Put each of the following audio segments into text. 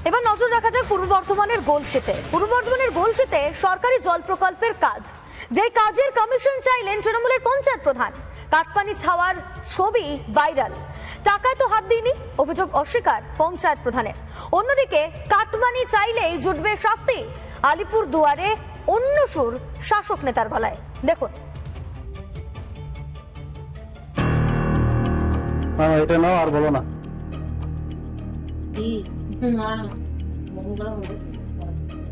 এবার নজর রাখা যাক পূর্ব বর্ধমানের গোলশিতে। পূর্ব বর্ধমানের গোলশিতে সরকারি জল প্রকল্পের কাজ, যে কাজের কমিশন চাইলেন তৃণমূলের পঞ্চায়েত প্রধান। কাটপানি ছাওয়ার ছবি ভাইরাল। টাকায় তো হাত দিইনি, অভিযোগ অস্বীকার পঞ্চায়েত প্রধানের। অন্যদিকে কাটমানি চাইলেই জুটবে শাস্তি, আলিপুর দুয়ারে অন্য সুর শাসক নেতার গলায়। দেখুন। এটা নাও, আর বলো না।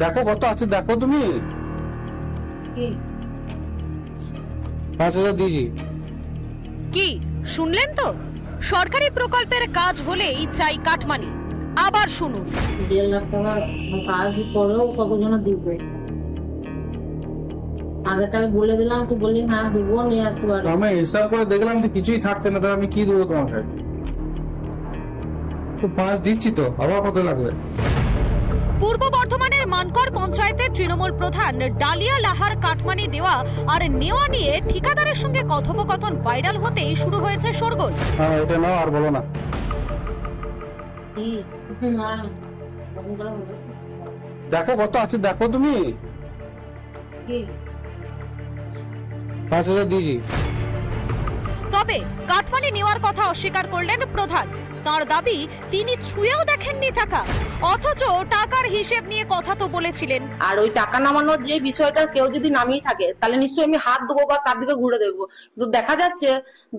দেখো কত আছে, দেখো তুমি। 5000 দিয়েছি। কি শুনলেন তো? সরকারি প্রকল্পের কাজ হলেই চাই কাটমানি। আবার শুনুন। 1.5 লাখ টাকার কাজ করেও কতজন দিবে? আগেটা আমি বলে দিলাম, তো বলি হ্যাঁ দেবো, নিয়ে আসতে পারবো। আমি হিসাব করে দেখলাম যে কিছুই থাকছে না, তো আমি কি দেবো তোমাকে? তো 5 দিচ্ছি, তো আবার কত লাগবে? পূর্ব বর্ধমানের মানকর পঞ্চায়েতের তৃণমূল প্রধান ডালিয়া লাহার কাটমানি দেওয়া আর নেওয়া নিয়ে ঠিকাদারের সঙ্গে কথোপকথন ভাইরাল হতেই শুরু হয়েছে শোরগোল। এটা নাও, আর বলো না। দেখো কত আছে, দেখো তুমি। 5000 দিয়েছি। তবে কাটমানি নেওয়ার কথা অস্বীকার করলেন প্রধান। তার দাবি তিনি ছুঁয়েও দেখেননি টাকা, অথচ টাকার হিসেব নিয়ে কথা তো বলেছিলেন। আর ওই টাকা নামানোর যে বিষয়টা কেউ যদি নামিয়ে থাকে, তাহলে নিশ্চয়ই আমি হাত দেবো বা তার দিকে ঘুরে দেখবো। কিন্তু দেখা যাচ্ছে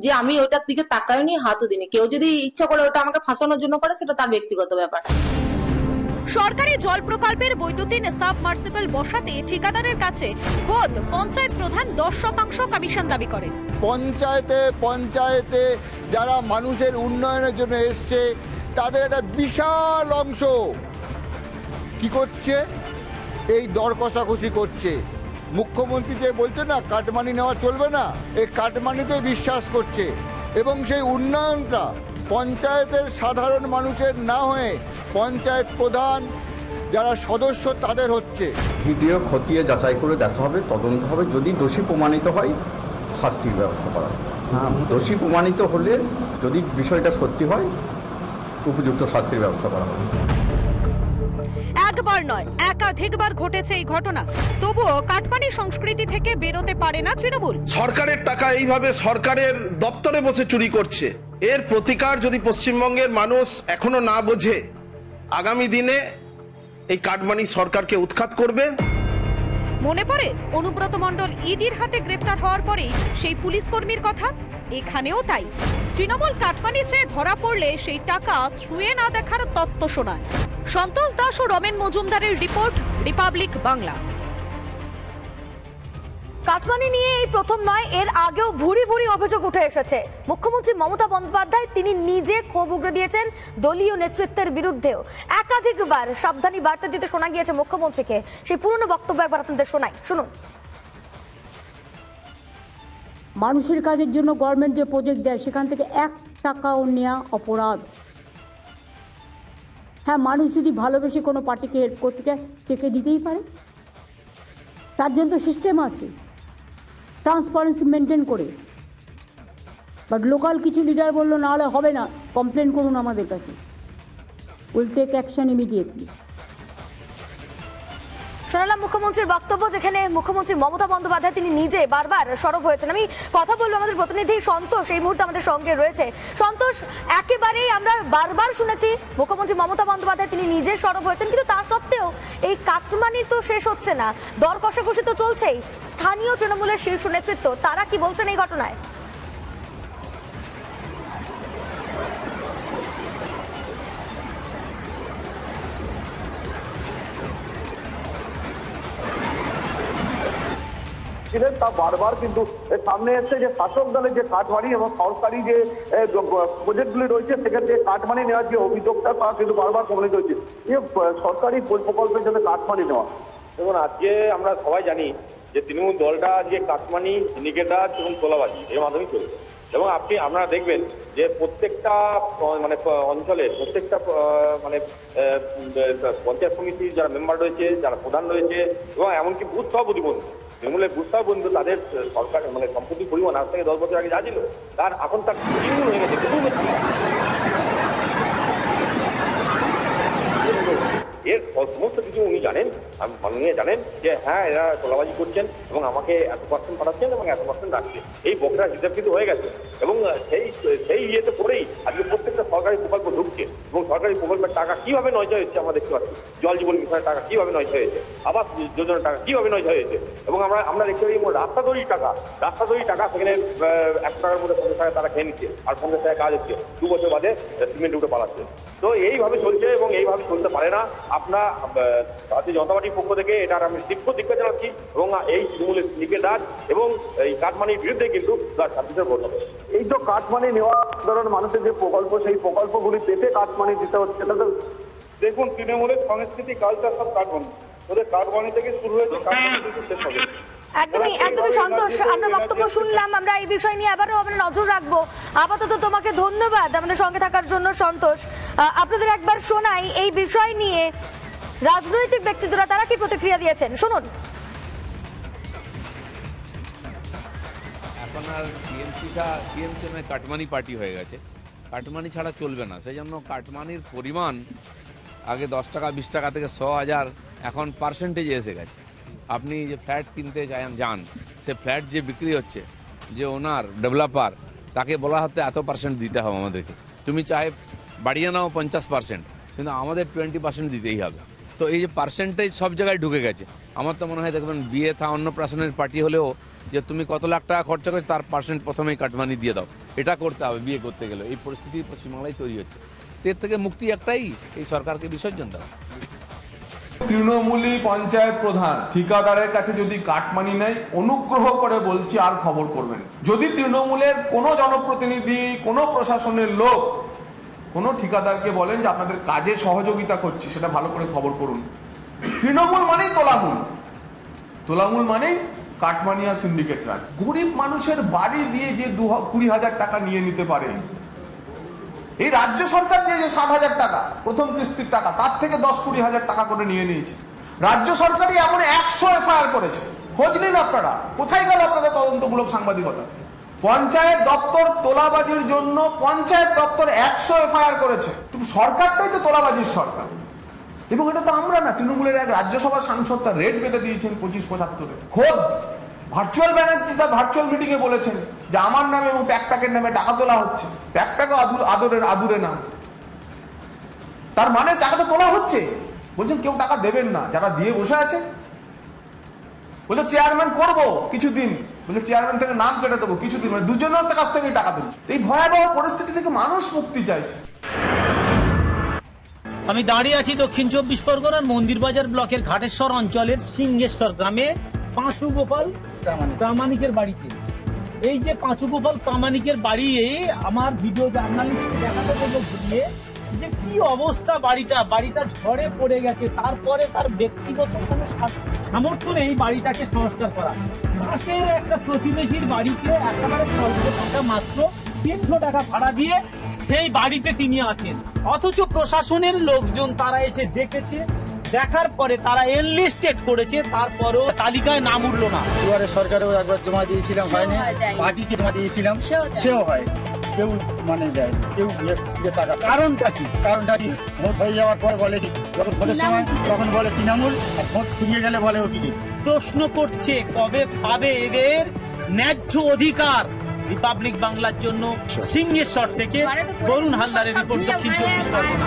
যে আমি ওইটার দিকে তাকাই নি, হাতও দিনি। কেউ যদি ইচ্ছা করে ওটা আমাকে ফাঁসানোর জন্য করে, সেটা তার ব্যক্তিগত ব্যাপার। সরকারি জল প্রকল্পের বৈদ্যুতিন সাবমার্সিবল বসাতে ঠিকাদারের কাছে খোদ পঞ্চায়েত প্রধান 10% কমিশন দাবি করেন। পঞ্চায়েতে যারা মানুষের উন্নয়নের জন্য এসছে, তাদের একটা বিশাল অংশ কি করছে, এই দর কষাকষি করছে। মুখ্যমন্ত্রী যে বলছে না কাটমানি নেওয়া চলবে না, এই কাটমানিতে বিশ্বাস করছে। এবং সেই উন্নয়নটা পঞ্চায়েতের সাধারণ মানুষের না হয়ে পঞ্চায়েত প্রধান যারা সদস্য তাদের হচ্ছে। ভিডিও খতিয়ে যাচাই করে দেখা হবে, তদন্ত হবে। যদি দোষী প্রমাণিত হয়, শাস্তির ব্যবস্থা করা হবে। দোষী প্রমাণিত হলে যদি বিষয়টা সত্যি হয়, উপযুক্ত শাস্তির ব্যবস্থা করা হবে। একবার নয়, একাধিকবার ঘটেছে এই ঘটনা। তবুও কাটমানি সংস্কৃতি থেকে বেরোতে পারে না তৃণমূল। সরকারের টাকা এইভাবে সরকারের দপ্তরে বসে চুরি করছে, এর প্রতিকার যদি পশ্চিমবঙ্গের মানুষ এখনো না বোঝে, আগামী দিনে এই কাটমানি সরকারকে উৎখাত করবে। মনে পড়ে অনুব্রত মণ্ডল ইডির হাতে গ্রেপ্তার হওয়ার পরেই সেই পুলিশ কর্মীর কথা। এখানেও তাই, তৃণমূল কাটমানি চেয়ে ধরা পড়লে সেই টাকা ছুঁয়ে না দেখার তত্ত্ব শোনায়। সন্তোষ দাস ও রমেন মজুমদারের রিপোর্ট, রিপাবলিক বাংলা। কাটমানি নিয়ে এই প্রথম নয়, এর আগেও ভুরি ভুরি অভিযোগ উঠে এসেছে। মুখ্যমন্ত্রী মমতা বন্দ্যোপাধ্যায় তিনি নিজে ক্ষোভ উগরে দিয়েছেন দলীয় নেতৃত্বের বিরুদ্ধেও। একাধিকবার সাবধানী বার্তা দিতে শোনা গিয়েছে মুখ্যমন্ত্রীকে। সেই পুরনো বক্তব্য একবার আপনাদের শোনাই, শুনুন। মানুষের কাজের জন্য গভর্নমেন্ট যে প্রজেক্ট দেয়, সেখান থেকে 1 টাকাও নেওয়া অপরাধ। হ্যাঁ, মানুষ যদি ভালোবেসে কোনো পার্টিকে হেল্প করতে চায়, চেকে দিতেই পারে। তার জন্য তো সিস্টেম আছে, ট্রান্সপারেন্সি মেনটেন করে। বাট লোকাল কিছু লিডার বললো না হলে হবে না, কমপ্লেন করুন আমাদের কাছে, উইল টেক অ্যাকশন ইমিডিয়েটলি। শোনালাম মুখ্যমন্ত্রীর বক্তব্য, যেখানে মুখ্যমন্ত্রী মমতা বন্দ্যোপাধ্যায় তিনি নিজে বারবার সরব হয়েছেন। আমি কথা বলবো, আমাদের প্রতিনিধি সন্তোষ এই মুহূর্তে আমাদের সঙ্গে রয়েছে। সন্তোষ, একেবারেই আমরা বারবার শুনেছি মুখ্যমন্ত্রী মমতা বন্দ্যোপাধ্যায় তিনি নিজে সরব হয়েছেন, কিন্তু তা সত্ত্বেও এই কাটমানি তো শেষ হচ্ছে না, দর কষাকষি তো চলছেই। স্থানীয় তৃণমূলের শীর্ষ নেতৃত্ব তারা কি বলছেন এই ঘটনায়? ছিলেন তা বারবার কিন্তু সামনে এসছে যে শাসক দলের যে কাটমানি এবং সরকারি যে প্রজেক্টগুলি রয়েছে, সেক্ষেত্রে কাটমানি নেওয়ার যে অভিযোগটা তা কিন্তু বারবার প্রমাণিত হচ্ছে। সরকারি প্রকল্পের জন্য কাটমানি নেওয়া, দেখুন আজকে আমরা সবাই জানি যে তৃণমূল দলটা যে কাটমানি, সিন্ডিকেটার এবং তোলাবাজি এর মাধ্যমে চলছে। এবং আপনারা দেখবেন যে প্রত্যেকটা মানে অঞ্চলের প্রত্যেকটা মানে পঞ্চায়েত সমিতির যারা মেম্বার রয়েছে, যারা প্রধান রয়েছে, এবং এমনকি বুথ সভাপতি বন্ধু, তৃণমূলের বুথ সভাপতি, তাদের সরকার মানে সম্পত্তির পরিমাণ আজ থেকে 10 বছর আগে যা ছিল, তার এখন তার দ্বিগুণ হয়ে গেছে। সমস্ত কিছু উনি জানেন, মাননীয় জানেন যে হ্যাঁ এরা তোলাবাজি করছেন এবং আমাকে এত পার্সেন্ট পাঠাচ্ছেন এবং এত পার্সেন্ট রাখছে। এই বকেরা হিসাব কিন্তু হয়ে গেছে এবং সেই ইয়েতে পড়েই আজকে প্রত্যেকটা সরকারি প্রকল্প ঢুকছে এবং সরকারি প্রকল্পের টাকা কিভাবে নয়ছয় হচ্ছে আমরা দেখতে পাচ্ছি। জল জীবন মিশনের টাকা কিভাবে নয়ছয় হয়েছে, আবাস যোজনার টাকা কিভাবে নয়ছয় হয়েছে এবং আমরা দেখতে পাই রাস্তা তৈরির টাকা সেখানে 100 টাকার মধ্যে 50 টাকা তারা খেয়ে নিচ্ছে আর 50 টাকা কাজ হচ্ছে, 2 বছর বাদে সিমেন্ট উঠে পালাচ্ছে। তো এইভাবে চলছে এবং এইভাবে চলতে পারে না। আপনার ভারতীয় জনতা পার্টির পক্ষ থেকে এটার আমি তীব্র ধিক্কার জানাচ্ছি এবং এই তৃণমূলের সিন্ডিকেট এবং এই কাটমানির বিরুদ্ধে কিন্তু 2026-এর ভোট হবে। এই তো কাটমানি নেওয়া সাধারণ মানুষের যে প্রকল্প, সেই প্রকল্পগুলি পেতে কাটমানি দিতে হচ্ছে। দেখুন, তৃণমূলের সংস্কৃতি কালচার সব কাটমানি, ওদের কাটমানি থেকে শুরু হয়েছে, কাটমানি থেকে শেষ হবে। একদমই সন্তোষ, আমরা বক্তব্য শুনলাম। আমরা এই বিষয় নিয়ে আবারও আমরা নজর রাখবো। আপাতত তোমাকে ধন্যবাদ আমাদের সঙ্গে থাকার জন্য সন্তোষ। আপনাদের একবার শোনাই এই বিষয় নিয়ে রাজনৈতিক ব্যক্তিত্বরা তারা কি প্রতিক্রিয়া দিয়েছেন, শুনুন। এখন আর টিএমসি কাটমানি পার্টি হয়ে গেছে, কাটমানি ছাড়া চলবে না। সেই জন্য কাটমানির পরিমাণ আগে 10 টাকা 20 টাকা থেকে 100,000 এখন পার্সেন্টেজে এসে গেছে। আপনি যে ফ্ল্যাট কিনতে যান, সে ফ্ল্যাট যে বিক্রি হচ্ছে, যে ওনার ডেভেলপার, তাকে বলা হতে এত পার্সেন্ট দিতে হবে আমাদেরকে। তুমি চাহে বাড়িয়ে নাও 50%, কিন্তু আমাদের 20% দিতেই হবে। তো এই যে পার্সেন্টেজ সব জায়গায় ঢুকে গেছে। আমার তো মনে হয় দেখবেন বিয়ে থা অন্নপ্রাশনের পার্টি হলেও যে তুমি কত লাখ টাকা খরচা করে তার পার্সেন্ট প্রথমেই কাটমানি দিয়ে দাও, এটা করতে হবে বিয়ে করতে গেলে। এই পরিস্থিতি পশ্চিমবাংলায় তৈরি হচ্ছে। এর থেকে মুক্তি একটাই, এই সরকারকে বিসর্জন দেওয়া। তৃণমূলী পঞ্চায়েত প্রধান ঠিকাদারের কাছে যদি কাটমানি নেয়, অনুগ্রহ করে বলছি আর খবর করবেন। যদি তৃণমূলের কোনো জনপ্রতিনিধি, কোনো প্রশাসনের লোক কোনো ঠিকাদারকে বলেন যে আপনাদের কাজে সহযোগিতা করছি, সেটা ভালো করে খবর করুন। তৃণমূল মানেই তোলামূল মানেই কাটমানি আর সিন্ডিকেট রাজ। গরিব মানুষের বাড়ি দিয়ে যে 20,000 টাকা নিয়ে নিতে পারে, এই রাজ্য সরকার দিয়ে যে 60,000 টাকা প্রথম কিস্তির টাকা, তার থেকে 10-20,000 টাকা করে নিয়ে নিয়েছে। রাজ্য সরকারই এমন 100 এফআইআর করেছে। খোঁজ নিন আপনারা, কোথায় গেল আপনাদের তদন্তমূলক সাংবাদিকতা? পঞ্চায়েত দপ্তর তোলাবাজির জন্য পঞ্চায়েত দপ্তর 100 এফআইআর করেছে। সরকারটাই তো তোলাবাজির সরকার। এবং এটা তো আমরা না, তৃণমূলের এক রাজ্যসভার সাংসদ তার রেট বেঁধে দিয়েছেন 25-75-এ। খোদ ভার্চুয়াল ব্যানার্জি তার ভার্চুয়াল মিটিং এ বলেছেন যে আমার নামে এবং প্যাকের নামে টাকা তোলা হচ্ছে। প্যাকও আদুরে নাম, তার মানে টাকা তো তোলা হচ্ছে। বলছেন কেউ টাকা দেবেন না, যারা দিয়ে বসে আছে। বলছে চেয়ারম্যান করবো কিছুদিন, বলে চেয়ারম্যান থেকে নাম কেটে দেবো কিছুদিন, মানে দুজনের কাছ থেকেই টাকা তুলছে। এই ভয়াবহ পরিস্থিতি থেকে মানুষ মুক্তি চাইছে। আমি দাঁড়িয়ে আছি দক্ষিণ 24 পরগনার মন্দিরবাজার ব্লকের ঘাটেশ্বর অঞ্চলের সিংহেশ্বর গ্রামে পাঁচু গোপাল প্রামাণিকের বাড়িতে। এই যে পাঁচু গোপাল প্রামাণিকের বাড়ি, আমার ভিডিও জার্নালিস্ট দেখাতে গেলে ঘুরিয়ে যে কি অবস্থা, বাড়িটা ঝড়ে পড়ে গেছে। তারপরে তার ব্যক্তিগত কোনো সামর্থ্য নেই বাড়িটাকে সংস্কার করা। পাশের একটা প্রতিবেশীর বাড়িতে একেবারে স্বল্প টাকা, মাত্র 300 টাকা ভাড়া দিয়ে সেই বাড়িতে তিনি আছেন। অথচ প্রশাসনের লোকজন তারা এসে দেখেছে, দেখার পরে তারা এনলিস্টেড করেছে, তারপরেও তালিকায় নাম উঠলো না। দুয়ারে সরকারেও একবার জমা দিয়েছিলাম, হয়নি। পার্টিকে জমা দিয়েছিলাম, সেও হয়, কেউ মানে দেয়, কেউ টাকা। কারণটা কি? ভোট হয়ে যাওয়ার পর বলে কি, যখন ভোটের সময় তখন বলে তৃণমূল, আর ভোট ফুরিয়ে গেলে বলে ওদিকে। প্রশ্ন করছে কবে পাবে এদের ন্যায্য অধিকার। রিপাবলিক বাংলার জন্য সিংহেশ্বর থেকে বরুণ হালদারের রিপোর্ট, দক্ষিণ 24 পরগনা।